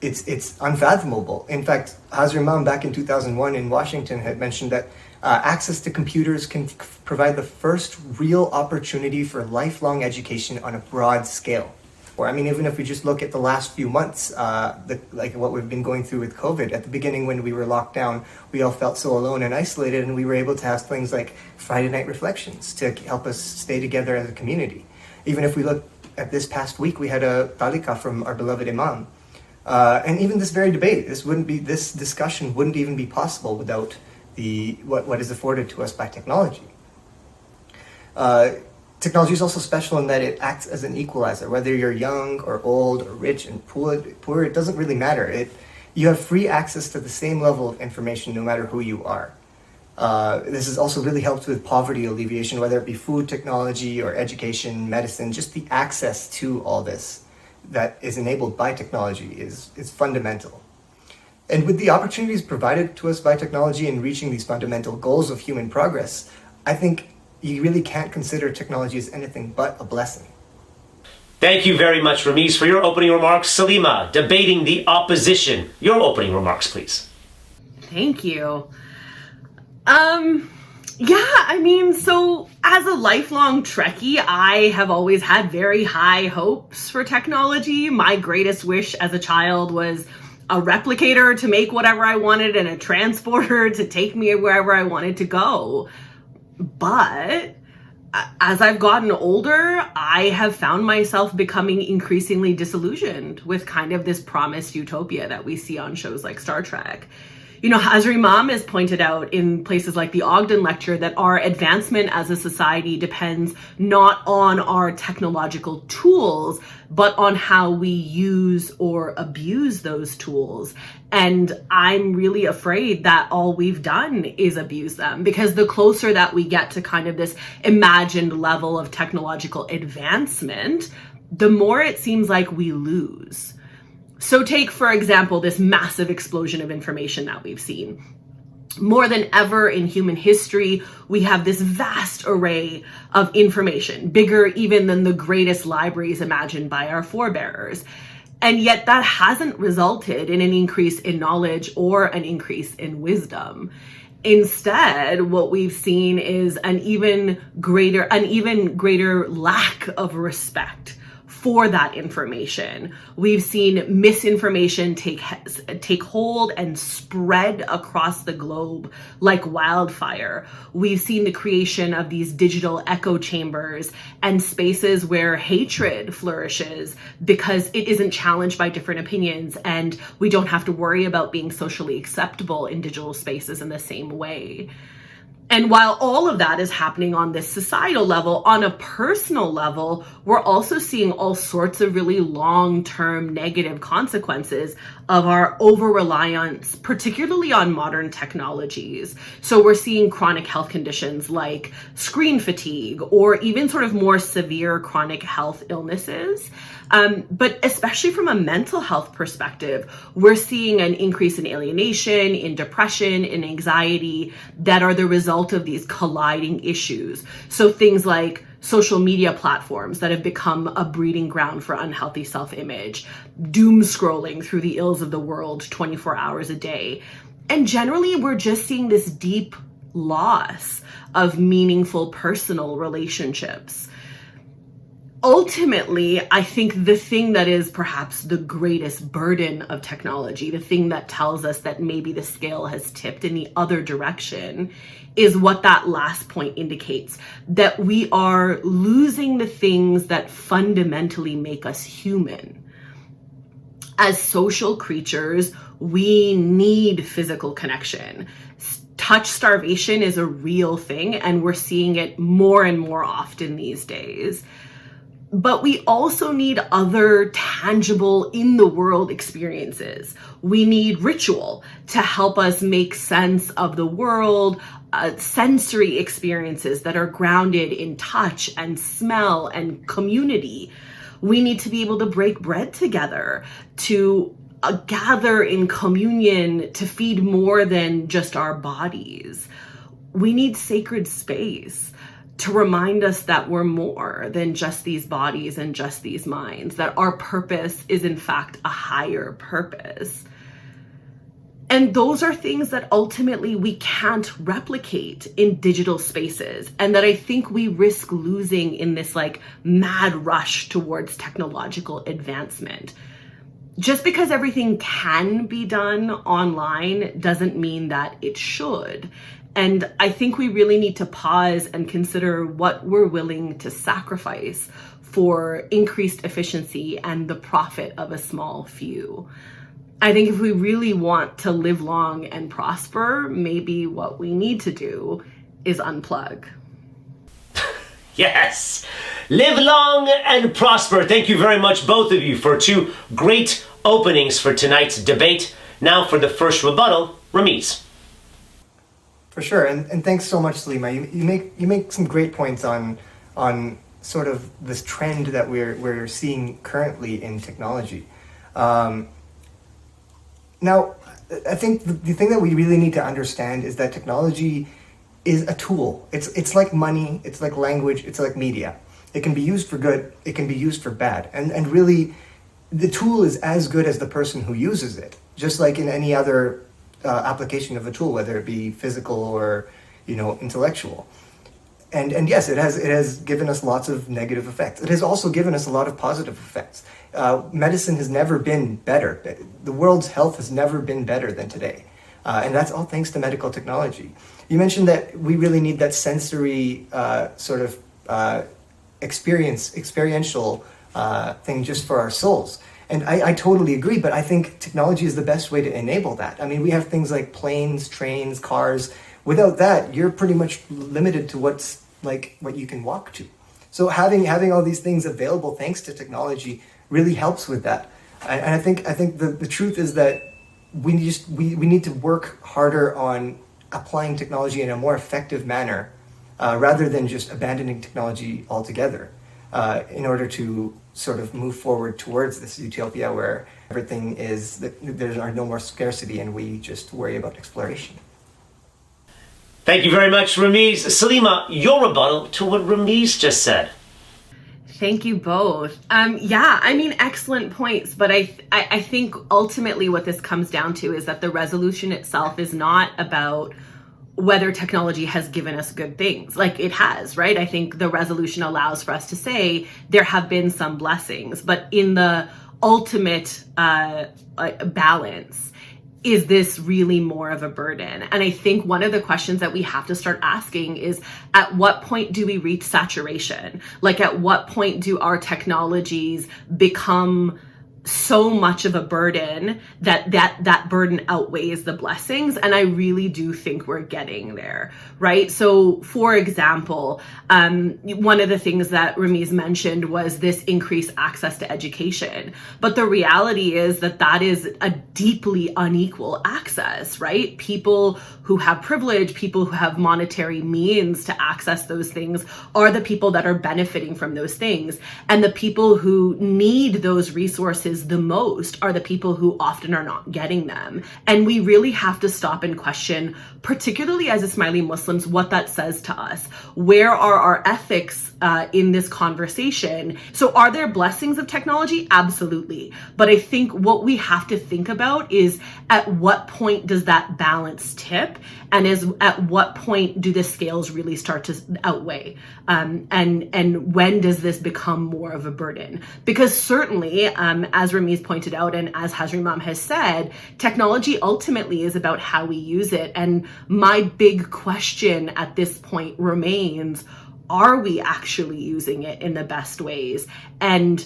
it's unfathomable. In fact, Hazar Imam back in 2001 in Washington had mentioned that access to computers can provide the first real opportunity for lifelong education on a broad scale. Or even if we just look at the last few months, like what we've been going through with COVID. At the beginning when we were locked down, we all felt so alone and isolated, and we were able to have things like Friday Night Reflections to help us stay together as a community. Even if we look at this past week, we had a talika from our beloved Imam. And even this very debate, this discussion wouldn't even be possible without what is afforded to us by technology. Technology is also special in that it acts as an equalizer. Whether you're young or old or rich and poor, it doesn't really matter. You have free access to the same level of information no matter who you are. This has also really helped with poverty alleviation, whether it be food technology or education, medicine. Just the access to all this that is enabled by technology is fundamental. And with the opportunities provided to us by technology in reaching these fundamental goals of human progress, I think you really can't consider technology as anything but a blessing. Thank you very much, Ramiz, for your opening remarks. Salima, debating the opposition. Your opening remarks, please. Thank you. So as a lifelong Trekkie, I have always had very high hopes for technology. My greatest wish as a child was a replicator to make whatever I wanted and a transporter to take me wherever I wanted to go. But as I've gotten older, I have found myself becoming increasingly disillusioned with kind of this promised utopia that we see on shows like Star Trek. Hazar Imam has pointed out in places like the Ogden Lecture that our advancement as a society depends not on our technological tools, but on how we use or abuse those tools. And I'm really afraid that all we've done is abuse them, because the closer that we get to kind of this imagined level of technological advancement, the more it seems like we lose. So take, for example, this massive explosion of information that we've seen. More than ever in human history, we have this vast array of information, bigger even than the greatest libraries imagined by our forebears. And yet that hasn't resulted in an increase in knowledge or an increase in wisdom. Instead, what we've seen is an even greater lack of respect for that information. We've seen misinformation take hold and spread across the globe like wildfire. We've seen the creation of these digital echo chambers and spaces where hatred flourishes because it isn't challenged by different opinions, and we don't have to worry about being socially acceptable in digital spaces in the same way. And while all of that is happening on this societal level, on a personal level, we're also seeing all sorts of really long-term negative consequences of our over-reliance, particularly on modern technologies. So we're seeing chronic health conditions like screen fatigue, or even sort of more severe chronic health illnesses. But especially from a mental health perspective, we're seeing an increase in alienation, in depression, in anxiety that are the result of these colliding issues. So things like social media platforms that have become a breeding ground for unhealthy self-image, doom scrolling through the ills of the world 24 hours a day. And generally, we're just seeing this deep loss of meaningful personal relationships. Ultimately, I think the thing that is perhaps the greatest burden of technology, the thing that tells us that maybe the scale has tipped in the other direction, is what that last point indicates, that we are losing the things that fundamentally make us human. As social creatures, we need physical connection. Touch starvation is a real thing, and we're seeing it more and more often these days. But we also need other tangible in the world experiences. We need ritual to help us make sense of the world, sensory experiences that are grounded in touch and smell and community. We need to be able to break bread together, to gather in communion, to feed more than just our bodies. We need sacred space to remind us that we're more than just these bodies and just these minds, that our purpose is in fact a higher purpose. And those are things that ultimately we can't replicate in digital spaces, and that I think we risk losing in this like mad rush towards technological advancement. Just because everything can be done online doesn't mean that it should. And I think we really need to pause and consider what we're willing to sacrifice for increased efficiency and the profit of a small few. I think if we really want to live long and prosper, maybe what we need to do is unplug. Yes! Live long and prosper. Thank you very much, both of you, for two great openings for tonight's debate. Now for the first rebuttal, Ramiz. For sure, and thanks so much, Salima. You make some great points on sort of this trend that we're seeing currently in technology. Now, I think the thing that we really need to understand is that technology is a tool. It's like money, it's like language, it's like media. It can be used for good, it can be used for bad, and really, the tool is as good as the person who uses it. Just like in any other application of a tool, whether it be physical or intellectual. And yes, it has given us lots of negative effects. It has also given us a lot of positive effects. Medicine has never been better. The world's health has never been better than today. And that's all thanks to medical technology. You mentioned that we really need that sensory sort of experiential thing just for our souls. And I totally agree, but I think technology is the best way to enable that. I mean, we have things like planes, trains, cars. Without that, you're pretty much limited to what you can walk to. So having all these things available thanks to technology really helps with that. And I think the truth is that we need to work harder on applying technology in a more effective manner, rather than just abandoning technology altogether, in order to sort of move forward towards this utopia where everything is, there are no more scarcity and we just worry about exploration. Thank you very much, Ramiz. Salima, your rebuttal to what Ramiz just said. Thank you both. Yeah, I mean, excellent points. But I think ultimately what this comes down to is that the resolution itself is not about whether technology has given us good things. Like it has, right? I think the resolution allows for us to say there have been some blessings, but in the ultimate balance, is this really more of a burden? And I think one of the questions that we have to start asking is, at what point do we reach saturation? Like, at what point do our technologies become so much of a burden that burden outweighs the blessings? And I really do think we're getting there, right? So for example, one of the things that Ramiz mentioned was this increased access to education. But the reality is that is a deeply unequal access, right? People who have privilege, people who have monetary means to access those things are the people that are benefiting from those things. And the people who need those resources the most are the people who often are not getting them. And we really have to stop and question, particularly as Ismaili Muslims, what that says to us. Where are our ethics in this conversation? So are there blessings of technology? Absolutely. But I think what we have to think about is, at what point does that balance tip? And at what point do the scales really start to outweigh? And when does this become more of a burden? Because certainly, as Ramiz pointed out, and as Hazrimam has said, technology ultimately is about how we use it. And my big question at this point remains, are we actually using it in the best ways? And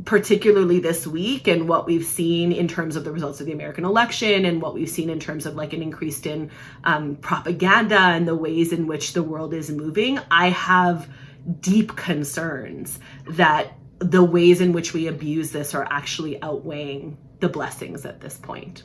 particularly this week, and what we've seen in terms of the results of the American election, and what we've seen in terms of like an increase in propaganda and the ways in which the world is moving, I have deep concerns that the ways in which we abuse this are actually outweighing the blessings at this point.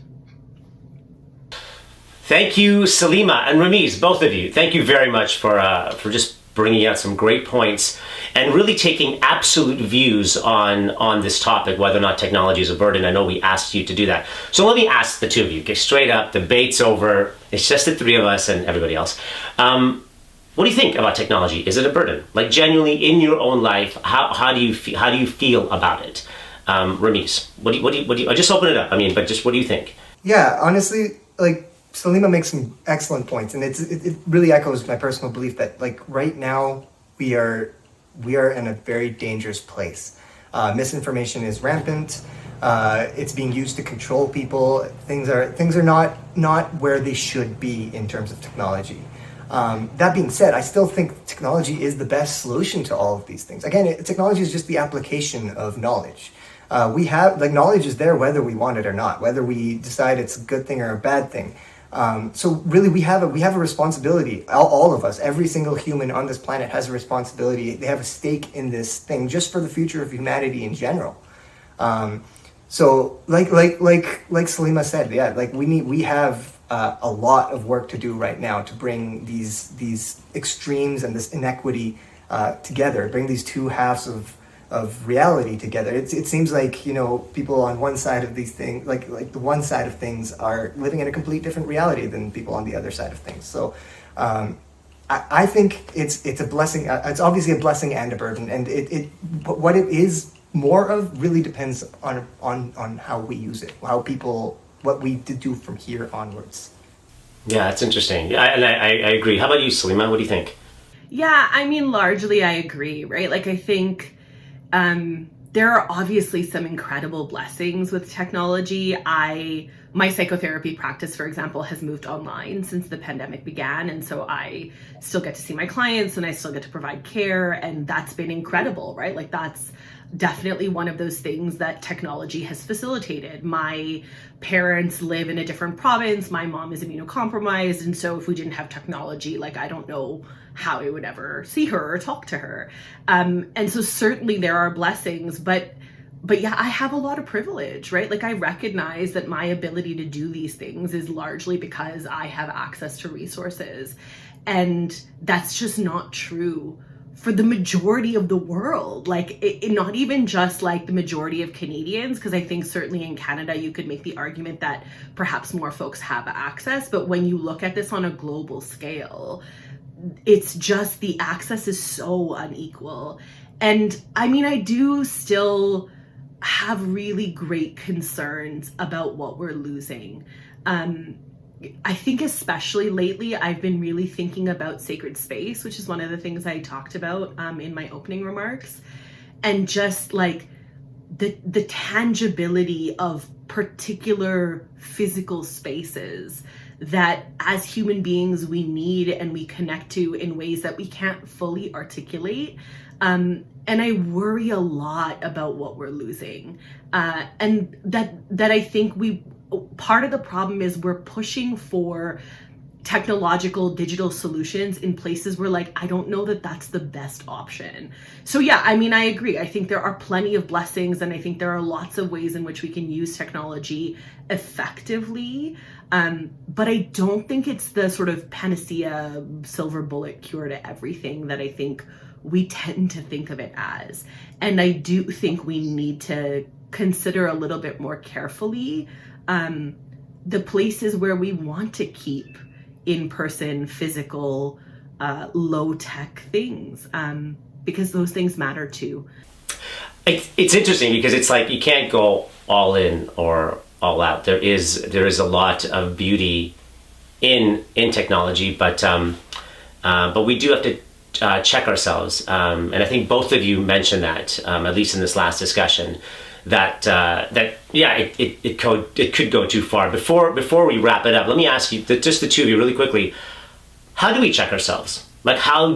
Thank you, Salima and Ramiz, both of you. Thank you very much for just bringing out some great points and really taking absolute views on this topic, whether or not technology is a burden. I know we asked you to do that. So let me ask the two of you, okay, straight up, debate's over. It's just the three of us and everybody else. What do you think about technology? Is it a burden? Like, genuinely in your own life, how do you feel about it? Ramiz, what do you, I just open it up. I mean, but just what do you think? Yeah, honestly, like, Salima makes some excellent points, and it really echoes my personal belief that, like, right now we are in a very dangerous place. Misinformation is rampant. It's being used to control people. Things are not where they should be in terms of technology. That being said, I still think technology is the best solution to all of these things. Again, technology is just the application of knowledge. We have, like, knowledge is there whether we want it or not, whether we decide it's a good thing or a bad thing. So really, we have a responsibility. All of us, every single human on this planet has a responsibility. They have a stake in this thing, just for the future of humanity in general. So like Salima said, yeah, like we have a lot of work to do right now to bring these extremes and this inequity together, bring these two halves of reality together. It seems like, you know, people on one side of these things, like the one side of things, are living in a complete different reality than people on the other side of things. So I think it's a blessing. It's obviously a blessing and a burden, and what it is more of really depends on how we use it, what we do from here onwards. Yeah, it's interesting. Yeah, and I agree. How about you, Salima? What do you think? Yeah, I mean, largely I agree, right? Like, I think there are obviously some incredible blessings with technology. My psychotherapy practice, for example, has moved online since the pandemic began. And so I still get to see my clients and I still get to provide care. And that's been incredible, right? Like, that's definitely one of those things that technology has facilitated. My parents live in a different province. My mom is immunocompromised. And so if we didn't have technology, like, I don't know how I would ever see her or talk to her. And so certainly there are blessings, but yeah, I have a lot of privilege, right? Like, I recognize that my ability to do these things is largely because I have access to resources. And that's just not true for the majority of the world, like not even just like the majority of Canadians, because I think certainly in Canada you could make the argument that perhaps more folks have access, but when you look at this on a global scale, it's just the access is so unequal. And I mean, I do still have really great concerns about what we're losing. I think especially lately, I've been really thinking about sacred space, which is one of the things I talked about in my opening remarks, and just like the tangibility of particular physical spaces that as human beings we need and we connect to in ways that we can't fully articulate. And I worry a lot about what we're losing. And that I think part of the problem is we're pushing for technological digital solutions in places where like I don't know that that's the best option. So yeah, I mean, I agree. I think there are plenty of blessings, and I think there are lots of ways in which we can use technology effectively. But I don't think it's the sort of panacea silver bullet cure to everything that I think we tend to think of it as. And I do think we need to consider a little bit more carefully the places where we want to keep in-person, physical, low-tech things, because those things matter too. It's interesting because it's like you can't go all in or all out. There is a lot of beauty in technology, but we do have to check ourselves. And I think both of you mentioned that, at least in this last discussion, that it could go too far. Before we wrap it up, let me ask you, just the two of you really quickly, how do we check ourselves? Like how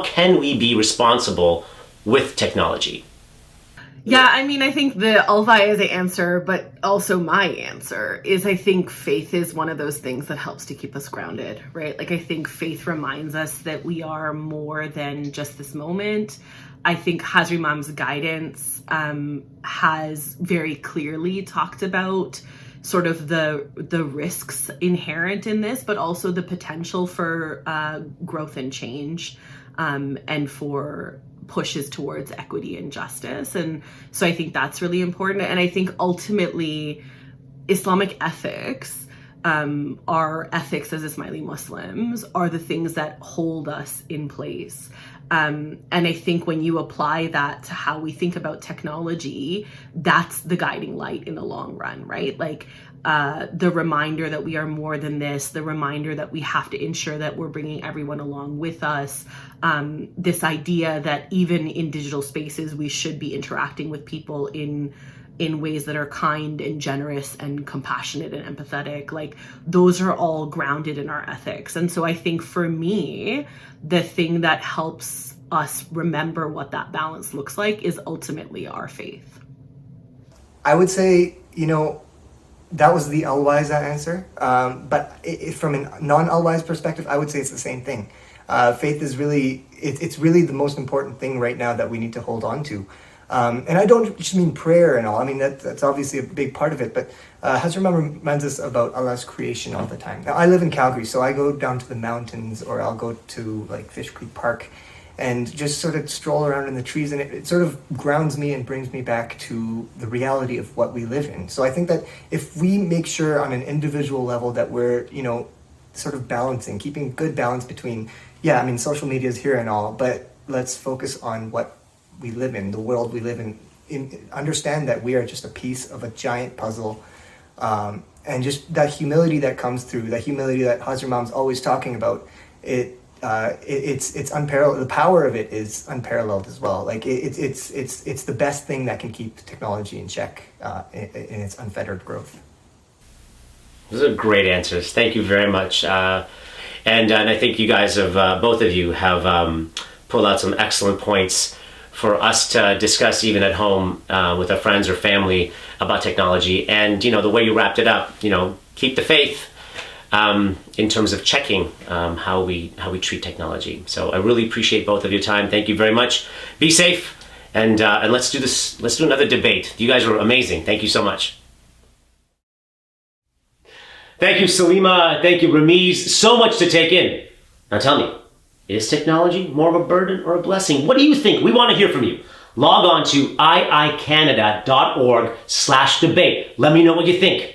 can we be responsible with technology? Yeah, I mean, I think the Alvaya answer, but also my answer is I think faith is one of those things that helps to keep us grounded, right? Like I think faith reminds us that we are more than just this moment. I think Hazri Mam's guidance has very clearly talked about sort of the risks inherent in this, but also the potential for growth and change, and for pushes towards equity and justice. And so I think that's really important. And I think ultimately Islamic ethics, our ethics as Ismaili Muslims, are the things that hold us in place. And I think when you apply that to how we think about technology, that's the guiding light in the long run, right? Like the reminder that we are more than this, the reminder that we have to ensure that we're bringing everyone along with us, this idea that even in digital spaces, we should be interacting with people in ways that are kind and generous and compassionate and empathetic. Like those are all grounded in our ethics. And so I think for me, the thing that helps us remember what that balance looks like is ultimately our faith. I would say, that was the Al-Wise answer. But from a non-Al-Wise perspective, I would say it's the same thing. Faith is really, it's really the most important thing right now that we need to hold on to. And I don't just mean prayer and all. I mean, that's obviously a big part of it. But Hazrat reminds us about Allah's creation all the time. Now, I live in Calgary, so I go down to the mountains, or I'll go to like Fish Creek Park and just sort of stroll around in the trees, and it sort of grounds me and brings me back to the reality of what we live in. So I think that if we make sure on an individual level that we're, sort of balancing, keeping good balance between, social media is here and all, but let's focus on what we live in, the world we live in, understand that we are just a piece of a giant puzzle, and just that humility that comes through, that humility that Hazrat Mam's always talking about, it's unparalleled. The power of it is unparalleled as well. Like it's the best thing that can keep technology in check in its unfettered growth. Those are great answers. Thank you very much. And I think you guys have, both of you have pulled out some excellent points for us to discuss even at home with our friends or family about technology. And, the way you wrapped it up, keep the faith in terms of checking how we treat technology. So I really appreciate both of your time. Thank you very much. Be safe, and let's do this. Let's do another debate. You guys were amazing. Thank you so much. Thank you, Salima. Thank you, Ramiz. So much to take in. Now tell me, Is technology more of a burden or a blessing? What do you think? We want to hear from you. Log on to iicanada.org/debate. Let me know what you think.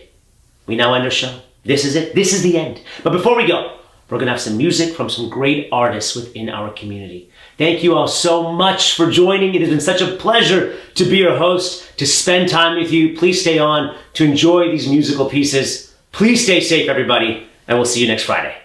We now end our show. This is it. This is the end. But before we go, we're going to have some music from some great artists within our community. Thank you all so much for joining. It has been such a pleasure to be your host, to spend time with you. Please stay on to enjoy these musical pieces. Please stay safe, everybody, and we'll see you next Friday.